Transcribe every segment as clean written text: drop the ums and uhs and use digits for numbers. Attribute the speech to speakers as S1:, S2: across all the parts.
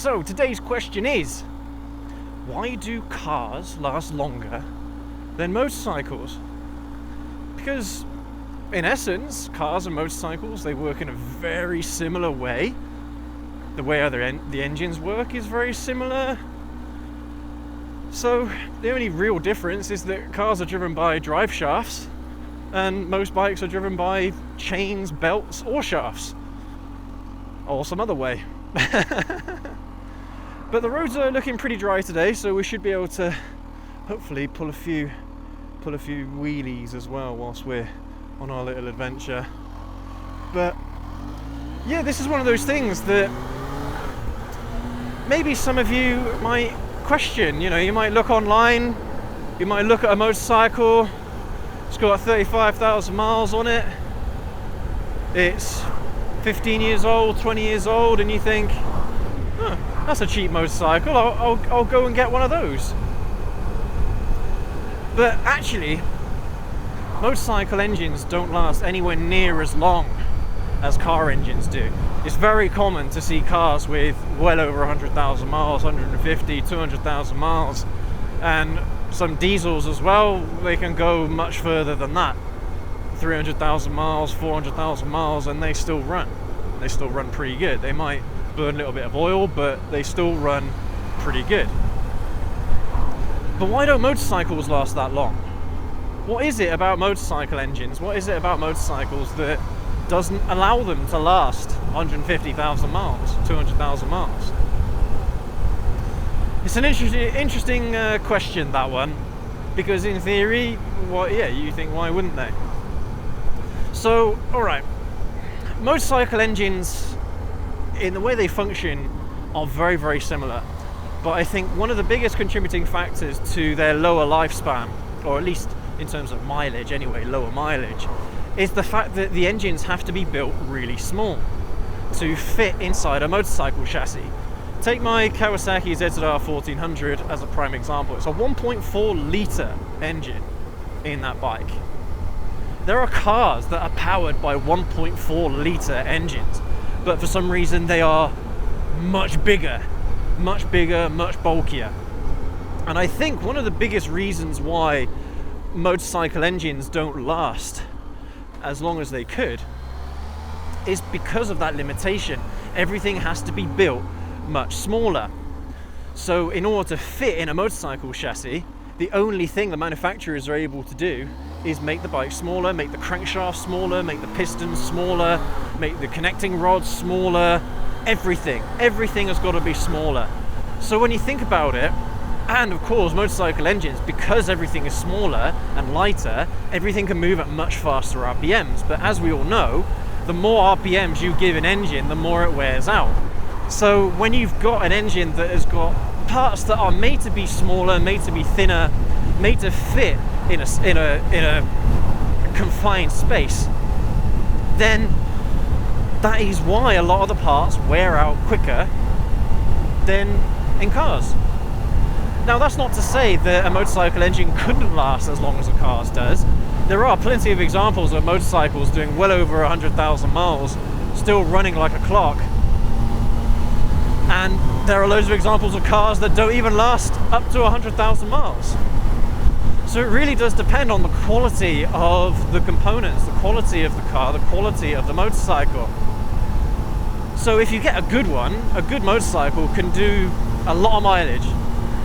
S1: So today's question is, why do cars last longer than motorcycles? Because in essence, cars and motorcycles, they work in a very similar way. The way the engines work is very similar. So the only real difference is that cars are driven by drive shafts and most bikes are driven by chains, belts or shafts, or some other way. But the roads are looking pretty dry today, so we should be able to hopefully pull a few wheelies as well whilst we're on our little adventure. But yeah, this is one of those things that maybe some of you might question. You know, you might look online, you might look at a motorcycle, it's got 35,000 miles on it, it's 15 years old, 20 years old, and you think, that's a cheap motorcycle, I'll go and get one of those. But actually, motorcycle engines don't last anywhere near as long as car engines do. It's very common to see cars with well over 100,000 miles, 150, 200,000 miles, and some diesels as well, they can go much further than that. 300,000 miles, 400,000 miles, and they still run. They still run pretty good. They might burn a little bit of oil, but they still run pretty good. But why don't motorcycles last that long? What is it about motorcycle engines? What is it about motorcycles that doesn't allow them to last 150,000 miles, 200,000 miles? It's an interesting question, that one, because in theory, you think, why wouldn't they? So, alright, motorcycle engines, in the way they function, are very, very similar. But I think one of the biggest contributing factors to their lower lifespan, or at least in terms of mileage anyway, lower mileage, is the fact that the engines have to be built really small to fit inside a motorcycle chassis. Take my Kawasaki ZR 1400 as a prime example. It's a 1.4 litre engine in that bike. There are cars that are powered by 1.4 litre engines, but for some reason they are much bigger, much bulkier. And I think one of the biggest reasons why motorcycle engines don't last as long as they could is because of that limitation. Everything has to be built much smaller. So in order to fit in a motorcycle chassis, the only thing the manufacturers are able to do is make the bike smaller, make the crankshaft smaller, make the pistons smaller, make the connecting rods smaller. Everything has got to be smaller. So when you think about it, and of course motorcycle engines, because everything is smaller and lighter, everything can move at much faster RPMs. But as we all know, the more RPMs you give an engine, the more it wears out. So when you've got an engine that has got parts that are made to be smaller, made to be thinner, made to fit in a confined space, then that is why a lot of the parts wear out quicker than in cars. Now, that's not to say that a motorcycle engine couldn't last as long as a car's does. There are plenty of examples of motorcycles doing well over 100,000 miles, still running like a clock. And there are loads of examples of cars that don't even last up to 100,000 miles. So it really does depend on the quality of the components, the quality of the car, the quality of the motorcycle. So if you get a good one, a good motorcycle can do a lot of mileage.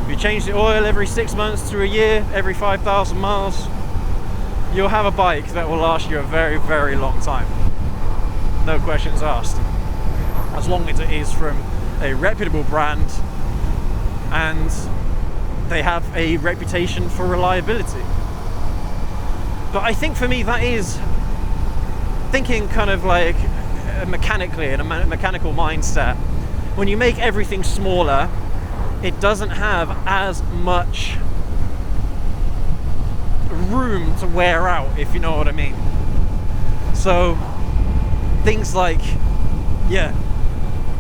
S1: If you change the oil every 6 months to a year, every 5,000 miles, you'll have a bike that will last you a very, very long time. No questions asked. As long as it is from a reputable brand and they have a reputation for reliability. But I think for me that is thinking kind of like mechanically, in a mechanical mindset. When you make everything smaller, it doesn't have as much room to wear out, if you know what I mean. So things like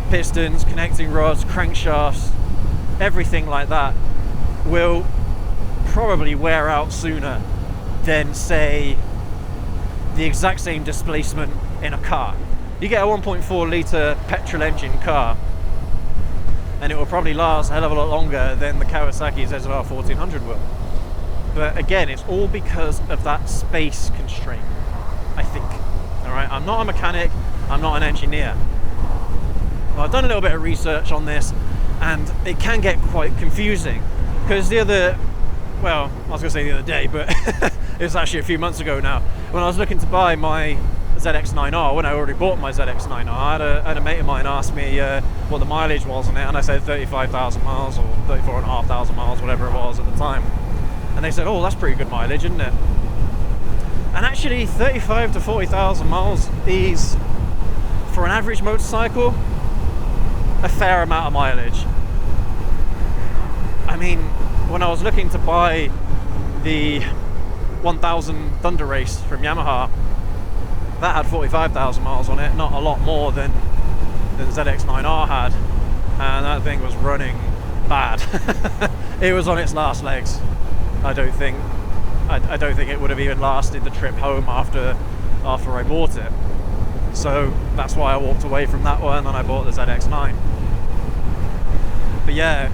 S1: pistons, connecting rods, crankshafts, everything like that will probably wear out sooner than, say, the exact same displacement in a car. You get a 1.4 litre petrol engine car and it will probably last a hell of a lot longer than the Kawasaki ZR 1400 will. But again, it's all because of that space constraint, I think. All right, I'm not a mechanic, I'm not an engineer. Well, I've done a little bit of research on this, and it can get quite confusing, because I was going to say the other day, but it was actually a few months ago now, when I was looking to buy my ZX9R, when I already bought my ZX9R, I had a mate of mine ask me what the mileage was on it, and I said 35,000 miles or 34,500 miles, whatever it was at the time. And they said, oh, that's pretty good mileage, isn't it? And actually, 35 to 40,000 miles is, for an average motorcycle, a fair amount of mileage. I mean, when I was looking to buy the 1000 Thunder Race from Yamaha, that had 45,000 miles on it, not a lot more than ZX9R had, and that thing was running bad. It was on its last legs. I don't think it would have even lasted the trip home after I bought it. So that's why I walked away from that one and I bought the ZX9. But yeah,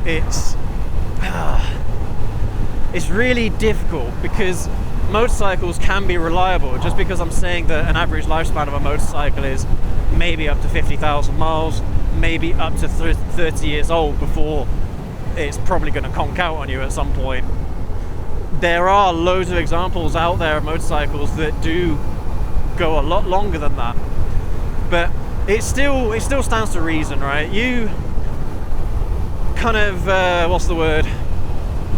S1: it's really difficult, because motorcycles can be reliable. Just because I'm saying that an average lifespan of a motorcycle is maybe up to 50,000 miles, maybe up to 30 years old before it's probably going to conk out on you at some point. There are loads of examples out there of motorcycles that do go a lot longer than that, but it still stands to reason, right? You kind of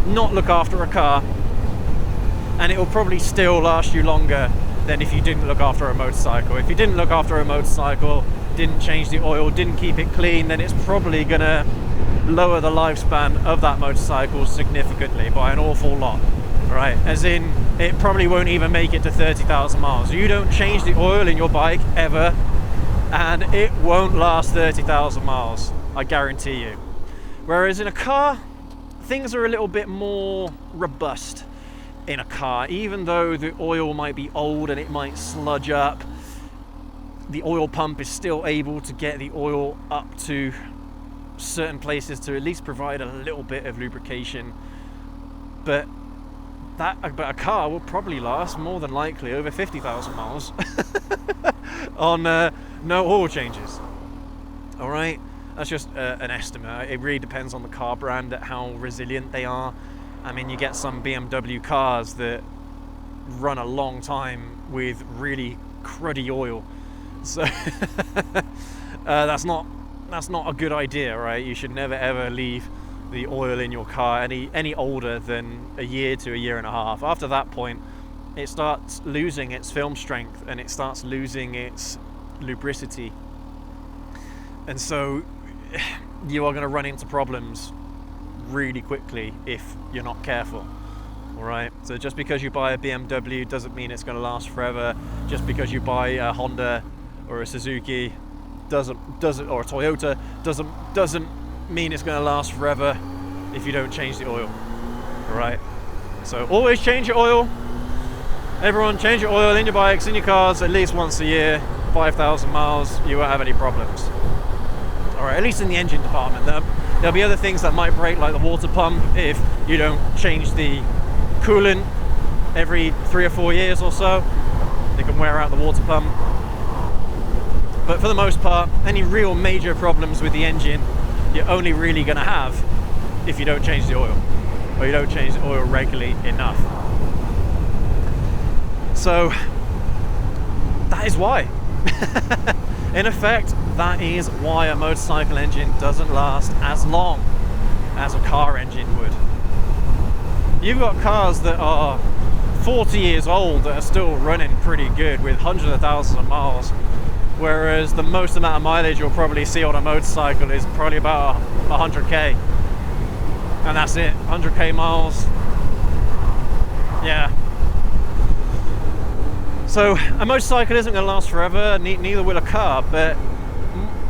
S1: not look after a car, and it will probably still last you longer than if you didn't look after a motorcycle. If you didn't look after a motorcycle, didn't change the oil, didn't keep it clean, then it's probably gonna lower the lifespan of that motorcycle significantly, by an awful lot. Right, as in, it probably won't even make it to 30,000 miles. You don't change the oil in your bike ever, and it won't last 30,000 miles, I guarantee you. Whereas in a car, things are a little bit more robust in a car. Even though the oil might be old and it might sludge up, the oil pump is still able to get the oil up to certain places to at least provide a little bit of lubrication. But a car will probably last more than likely over 50,000 miles on no oil changes. All right, that's just an estimate. It really depends on the car brand, at how resilient they are. I mean, you get some BMW cars that run a long time with really cruddy oil, so that's not a good idea, right? You should never ever leave the oil in your car any older than a year to a year and a half. After that point, it starts losing its film strength and it starts losing its lubricity, and so you are going to run into problems really quickly if you're not careful. All right, so just because you buy a BMW doesn't mean it's going to last forever. Just because you buy a Honda or a Suzuki doesn't or a Toyota doesn't mean it's going to last forever if you don't change the oil. All right, so always change your oil. Everyone, change your oil in your bikes, in your cars, at least once a year. 5,000 miles, you won't have any problems. All right, at least in the engine department. There'll be other things that might break, like the water pump, if you don't change the coolant every 3 or 4 years or so. It can wear out the water pump. But for the most part, any real major problems with the engine, you're only really going to have if you don't change the oil, or you don't change the oil regularly enough. So that is why. In effect, that is why a motorcycle engine doesn't last as long as a car engine would. You've got cars that are 40 years old that are still running pretty good with hundreds of thousands of miles, whereas the most amount of mileage you'll probably see on a motorcycle is probably about 100k, and that's it. 100k miles. Yeah. So a motorcycle isn't going to last forever, neither will a car, but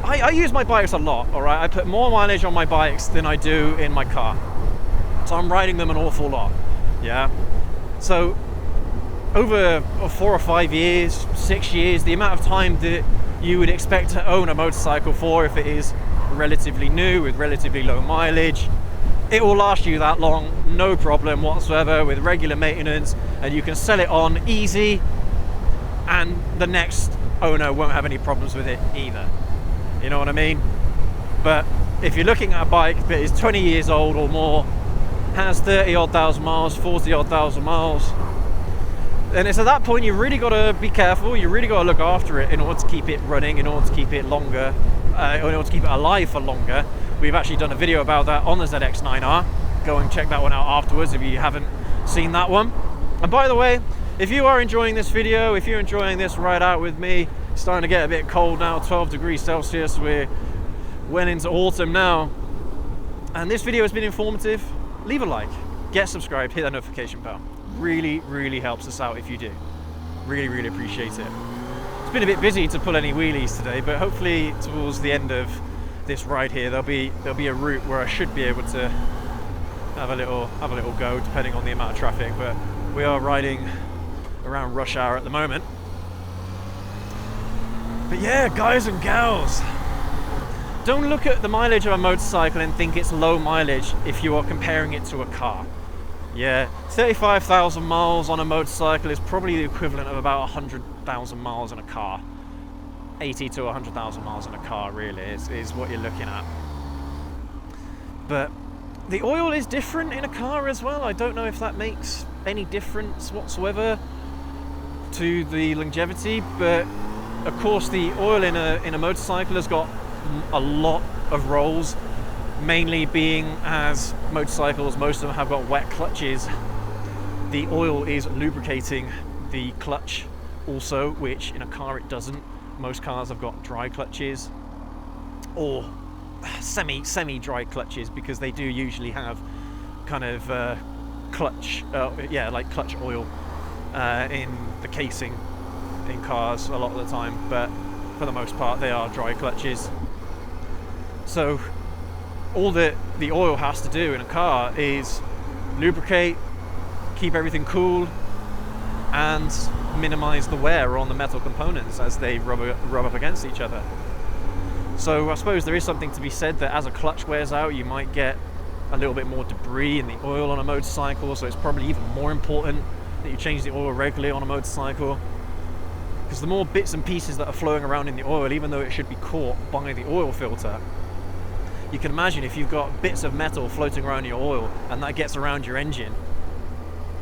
S1: I use my bikes a lot, all right? I put more mileage on my bikes than I do in my car. So I'm riding them an awful lot, yeah? So over 4 or 5 years, 6 years, the amount of time that you would expect to own a motorcycle for, if it is relatively new with relatively low mileage, it will last you that long, no problem whatsoever, with regular maintenance, and you can sell it on easy, and the next owner won't have any problems with it either. You know what I mean? But if you're looking at a bike that is 20 years old or more, has 30 odd thousand miles, 40 odd thousand miles, then it's at that point you really got to be careful, you really got to look after it in order to keep it running, in order to keep it longer, in order to keep it alive for longer. We've actually done a video about that on the ZX9R. Go and check that one out afterwards if you haven't seen that one. And by the way, if you are enjoying this video, if you're enjoying this ride out with me, it's starting to get a bit cold now, 12 degrees Celsius, we're went into autumn now, and this video has been informative, leave a like, get subscribed, hit that notification bell. Really helps us out if you do. Really appreciate it. It's been a bit busy to pull any wheelies today, but hopefully towards the end of this ride here there'll be a route where I should be able to have a little go, depending on the amount of traffic. But we are riding around rush hour at the moment. But yeah, guys and gals, don't look at the mileage of a motorcycle and think it's low mileage if you are comparing it to a car. Yeah, 35,000 miles on a motorcycle is probably the equivalent of about 100,000 miles in a car. 80 to 100,000 miles in a car really is what you're looking at. But the oil is different in a car as well. I don't know if that makes any difference whatsoever to the longevity, but of course the oil in a motorcycle has got a lot of roles, mainly being as motorcycles, most of them have got wet clutches. The oil is lubricating the clutch also, which in a car it doesn't. Most cars have got dry clutches or semi-dry clutches, because they do usually have kind of clutch oil in the casing in cars a lot of the time, but for the most part they are dry clutches. So all that the oil has to do in a car is lubricate, keep everything cool, and minimize the wear on the metal components as they rub up against each other. So I suppose there is something to be said that as a clutch wears out, you might get a little bit more debris in the oil on a motorcycle, so it's probably even more important that you change the oil regularly on a motorcycle, because the more bits and pieces that are flowing around in the oil, even though it should be caught by the oil filter, you can imagine if you've got bits of metal floating around your oil and that gets around your engine,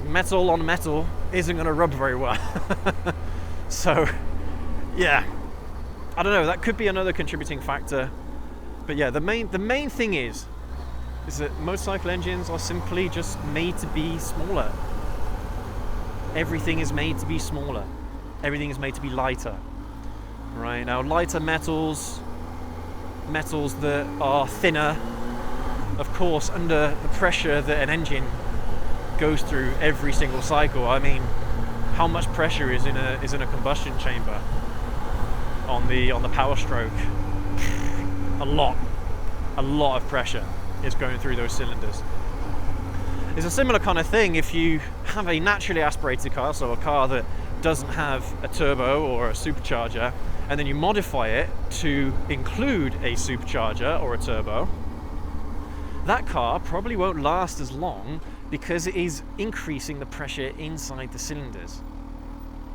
S1: metal on metal isn't going to rub very well. So yeah, I don't know, that could be another contributing factor. But yeah, the main thing is that motorcycle engines are simply just made to be smaller. Everything is made to be smaller. Everything is made to be lighter. Right, now lighter metals that are thinner, of course, under the pressure that an engine goes through every single cycle. I mean, how much pressure is in a combustion chamber on the power stroke? A lot of pressure is going through those cylinders. It's a similar kind of thing if you have a naturally aspirated car, so a car that doesn't have a turbo or a supercharger, and then you modify it to include a supercharger or a turbo. That car probably won't last as long because it is increasing the pressure inside the cylinders.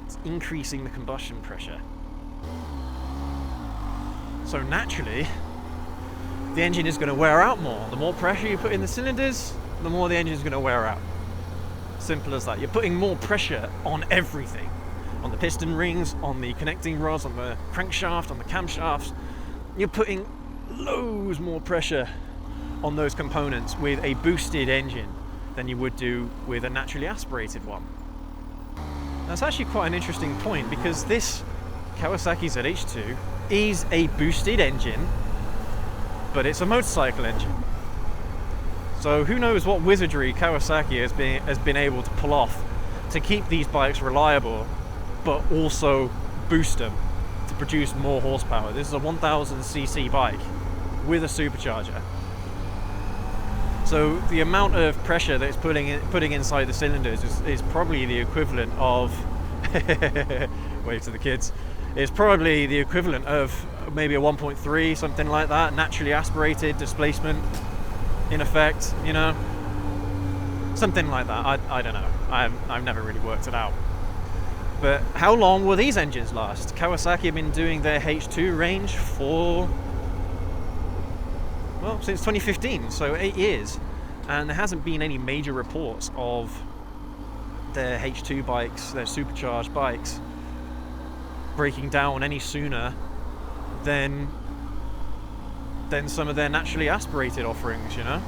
S1: It's increasing the combustion pressure. So naturally, the engine is going to wear out more. The more pressure you put in the cylinders, the more the engine is going to wear out. Simple as that. You're putting more pressure on everything. On the piston rings, on the connecting rods, on the crankshaft, on the camshafts. You're putting loads more pressure on those components with a boosted engine than you would do with a naturally aspirated one. That's actually quite an interesting point, because this Kawasaki ZH2 is a boosted engine, but it's a motorcycle engine. So who knows what wizardry Kawasaki has been able to pull off to keep these bikes reliable, but also boost them to produce more horsepower. This is a 1000cc bike with a supercharger. So the amount of pressure that it's putting inside the cylinders is probably the equivalent of wave to the kids. It's probably the equivalent of maybe a 1.3, something like that, naturally aspirated displacement in effect, you know, something like that. I don't know. I've never really worked it out. But how long will these engines last? Kawasaki have been doing their H2 range for, well, since 2015, so 8 years. And there hasn't been any major reports of their H2 bikes, their supercharged bikes, breaking down any sooner than some of their naturally aspirated offerings, you know?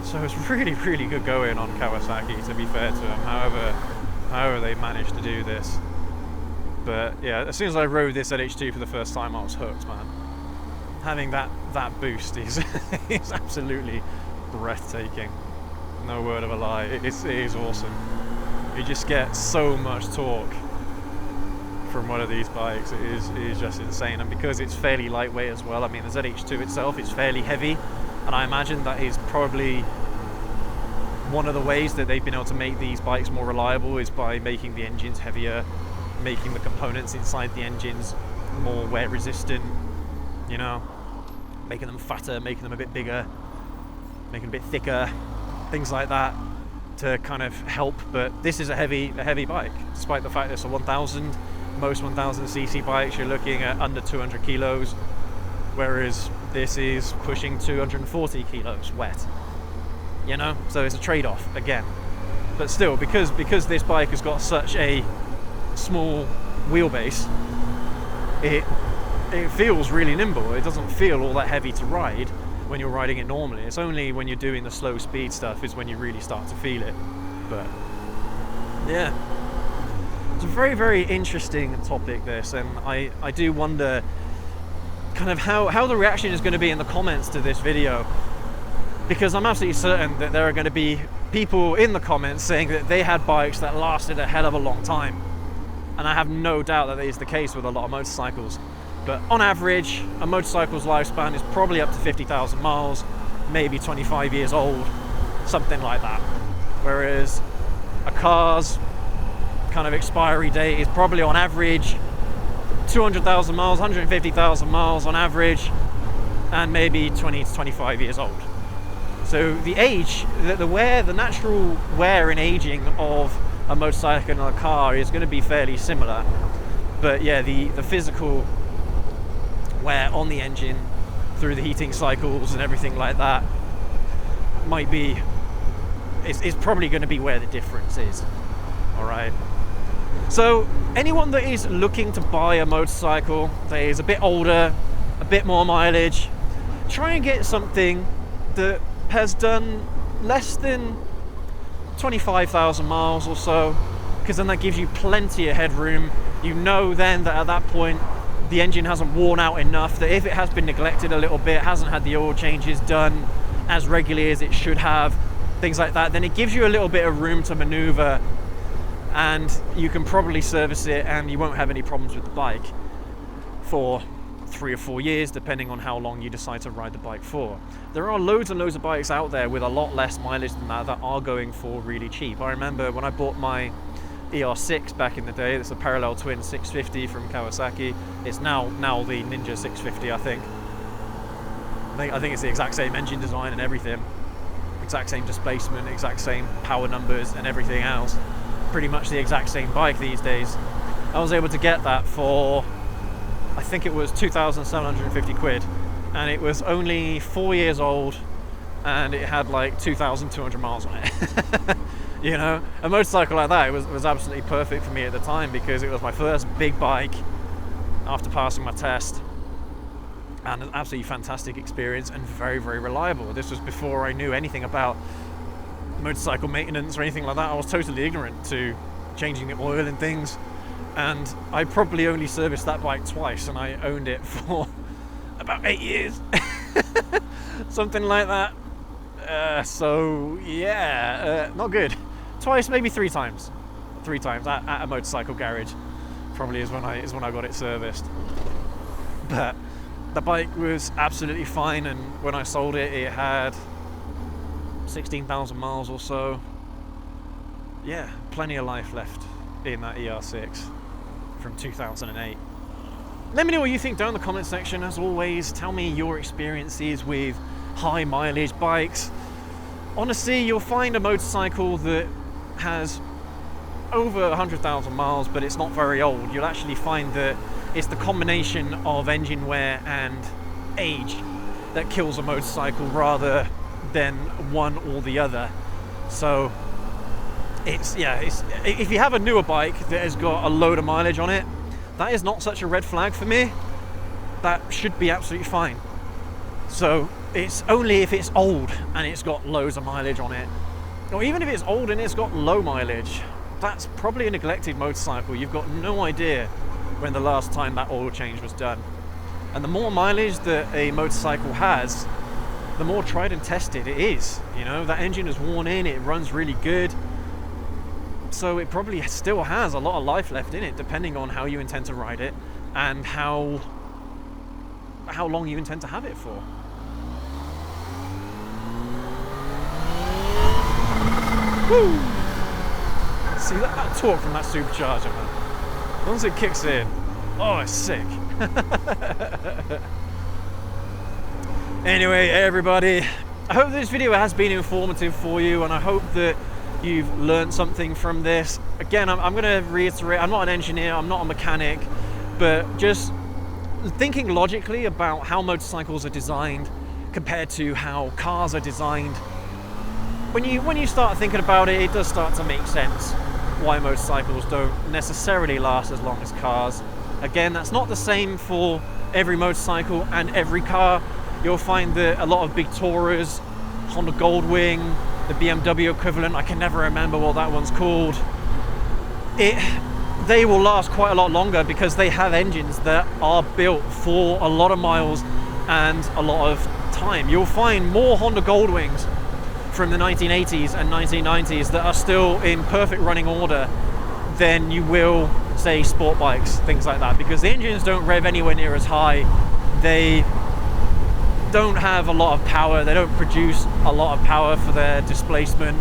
S1: So it's really, really good going on Kawasaki, to be fair to them, however they managed to do this. But yeah, as soon as I rode this at H2 for the first time, I was hooked, man. Having that boost is is absolutely breathtaking. No word of a lie. It is awesome. You just get so much torque from one of these bikes. It is just insane. And because it's fairly lightweight as well, I mean, the ZH2 itself is fairly heavy, and I imagine that is probably one of the ways that they've been able to make these bikes more reliable is by making the engines heavier, making the components inside the engines more wear resistant, you know, making them fatter, making them a bit bigger, making them a bit thicker, things like that to kind of help. But this is a heavy bike, despite the fact that it's a 1000. Most 1000cc bikes you're looking at under 200 kilos, whereas this is pushing 240 kilos wet, you know, so it's a trade-off again. But still, because this bike has got such a small wheelbase, it feels really nimble. It doesn't feel all that heavy to ride when you're riding it normally. It's only when you're doing the slow speed stuff is when you really start to feel it. But yeah, it's a very, very interesting topic, this, and I do wonder kind of how the reaction is going to be in the comments to this video, because I'm absolutely certain that there are going to be people in the comments saying that they had bikes that lasted a hell of a long time, and I have no doubt that is the case with a lot of motorcycles. But on average, a motorcycle's lifespan is probably up to 50,000 miles, maybe 25 years old, something like that. Whereas a car's kind of expiry date is probably on average 200,000 miles, 150,000 miles on average, and maybe 20 to 25 years old. So the age, the natural wear and aging of a motorcycle and a car is going to be fairly similar. But yeah, the physical wear on the engine through the heating cycles and everything like that is probably going to be where the difference is. All right. So anyone that is looking to buy a motorcycle that is a bit older, a bit more mileage, try and get something that has done less than 25,000 miles or so, because then that gives you plenty of headroom. You know then that at that point the engine hasn't worn out enough, that if it has been neglected a little bit, hasn't had the oil changes done as regularly as it should have, things like that, then it gives you a little bit of room to maneuver, and you can probably service it and you won't have any problems with the bike for 3 or 4 years, depending on how long you decide to ride the bike for. There are loads and loads of bikes out there with a lot less mileage than that are going for really cheap. I remember when I bought my ER6 back in the day. It's a parallel twin 650 from Kawasaki. It's now the Ninja 650, I think. I think it's the exact same engine design and everything, exact same displacement, exact same power numbers and everything else. Pretty much the exact same bike these days. I was able to get that for, I think it was 2,750 quid, and it was only 4 years old, and it had like 2,200 miles on it. You know, a motorcycle like that was absolutely perfect for me at the time, because it was my first big bike after passing my test, and an absolutely fantastic experience and very, very reliable. This was before I knew anything about motorcycle maintenance or anything like that. I was totally ignorant to changing the oil and things, and I probably only serviced that bike twice, and I owned it for about 8 years. Something like that. So yeah, not good. Twice, maybe three times at a motorcycle garage probably is when I got it serviced. But the bike was absolutely fine, and when I sold it, it had 16,000 miles or so. Yeah, plenty of life left in that ER6 from 2008. Let me know what you think down in the comment section. As always, tell me your experiences with high mileage bikes. Honestly, you'll find a motorcycle that has over 100,000 miles, but it's not very old. You'll actually find that it's the combination of engine wear and age that kills a motorcycle rather than one or the other. So it's if you have a newer bike that has got a load of mileage on it, that is not such a red flag for me. That should be absolutely fine. So it's only if it's old and it's got loads of mileage on it, or even if it's old and it's got low mileage, that's probably a neglected motorcycle. You've got no idea when the last time that oil change was done. And the more mileage that a motorcycle has, the more tried and tested it is. You know, that engine is worn in, it runs really good. So it probably still has a lot of life left in it, depending on how you intend to ride it and how long you intend to have it for. Woo! See that torque from that supercharger, man. Once it kicks in, oh, it's sick. Anyway, everybody, I hope this video has been informative for you, and I hope that you've learned something from this. Again, I'm going to reiterate, I'm not an engineer, I'm not a mechanic, but just thinking logically about how motorcycles are designed compared to how cars are designed. When you start thinking about it, it does start to make sense why motorcycles don't necessarily last as long as cars. Again, that's not the same for every motorcycle and every car. You'll find that a lot of big Tourers, Honda Goldwing, the BMW equivalent, I can never remember what that one's called, they will last quite a lot longer because they have engines that are built for a lot of miles and a lot of time. You'll find more Honda Goldwings from the 1980s and 1990s that are still in perfect running order than you will, say, sport bikes, things like that, because the engines don't rev anywhere near as high. They don't have a lot of power, they don't produce a lot of power for their displacement,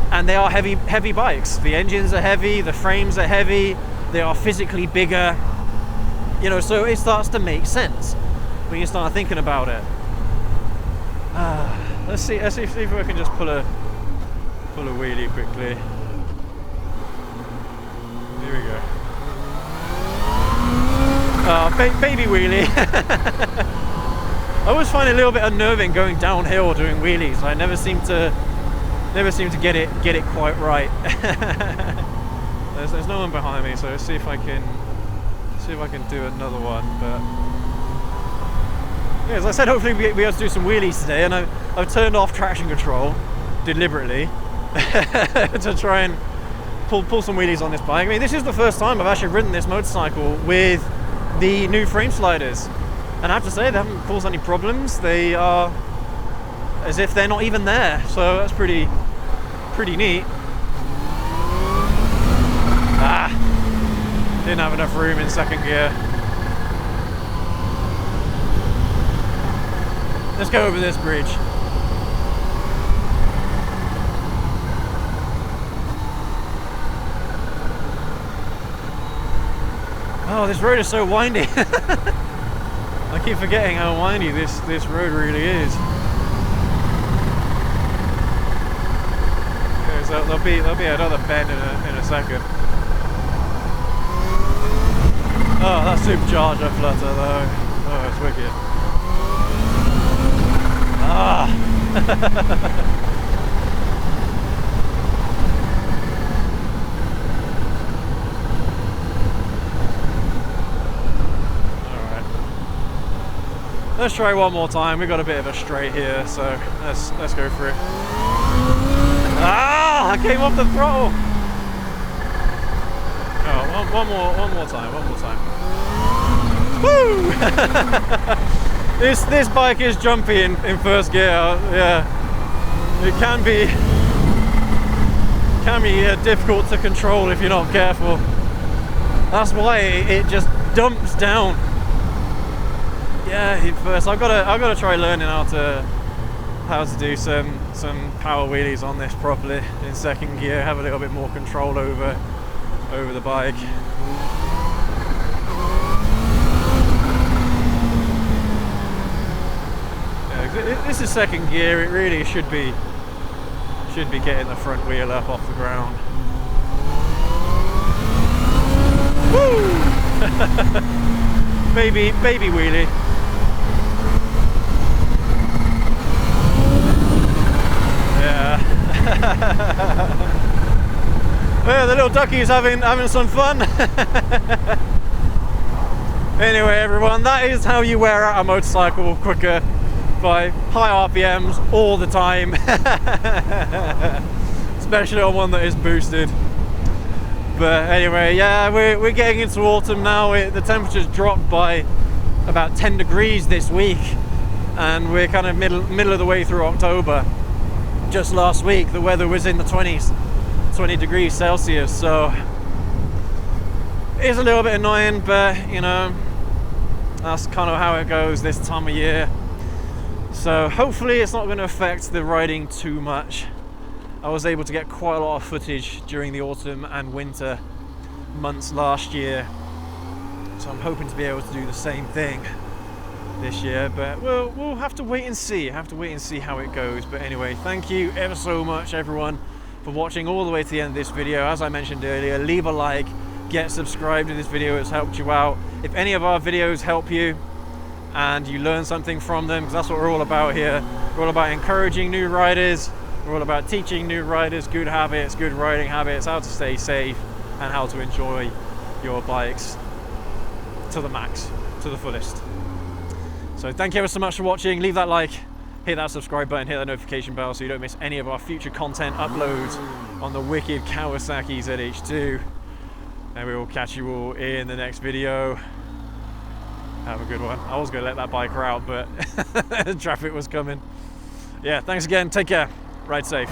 S1: and they are heavy bikes. The engines are heavy, the frames are heavy, they are physically bigger, you know, so it starts to make sense when you start thinking about it. Let's see if I can just pull a wheelie quickly. Here we go. Baby wheelie. I always find it a little bit unnerving going downhill doing wheelies. I never seem to get it quite right. There's no one behind me, so let's see if I can do another one. But yeah, as I said, hopefully we'll be able to do some wheelies today, and I've turned off traction control deliberately to try and pull some wheelies on this bike. I mean, this is the first time I've actually ridden this motorcycle with the new frame sliders. And I have to say, they haven't caused any problems. They are as if they're not even there. So that's pretty neat. Didn't have enough room in second gear. Let's go over this bridge. Oh, this road is so windy. I keep forgetting how windy this road really is. Okay, so there'll be another bend in a second. Oh, that supercharger flutter though. Oh, it's wicked. Let's try one more time. We've got a bit of a straight here, so let's go for it. I came off the throttle. Oh, one more time. Woo! This bike is jumpy in first gear. Yeah, it can be difficult to control if you're not careful. That's why it just dumps down. Yeah, at first I've got to try learning how to do some power wheelies on this properly in second gear. Have a little bit more control over the bike. This is second gear. It really should be getting the front wheel up off the ground. Woo! baby wheelie. Yeah. Yeah, the little ducky's having some fun. Anyway, everyone, that is how you wear out a motorcycle quicker, by high RPMs all the time. Especially on one that is boosted. But anyway, yeah, we're getting into autumn now. The temperature's dropped by about 10 degrees this week, and we're kind of middle of the way through October. Just last week the weather was in the 20s, 20 degrees Celsius, so it's a little bit annoying, but you know, that's kind of how it goes this time of year. So hopefully it's not going to affect the riding too much. I was able to get quite a lot of footage during the autumn and winter months last year, so I'm hoping to be able to do the same thing this year, but we'll have to wait and see. How it goes. But anyway, thank you ever so much, everyone, for watching all the way to the end of this video. As I mentioned earlier, leave a like, get subscribed if this video has helped you out. If any of our videos help you and you learn something from them, because that's what we're all about here. We're all about encouraging new riders. We're all about teaching new riders good habits, good riding habits, how to stay safe, and how to enjoy your bikes to the max, to the fullest. So thank you ever so much for watching. Leave that like, hit that subscribe button, hit that notification bell so you don't miss any of our future content uploads on the wicked Kawasaki ZH2. And we will catch you all in the next video. Have a good one. I was going to let that biker out, but traffic was coming. Yeah, thanks again. Take care. Ride safe.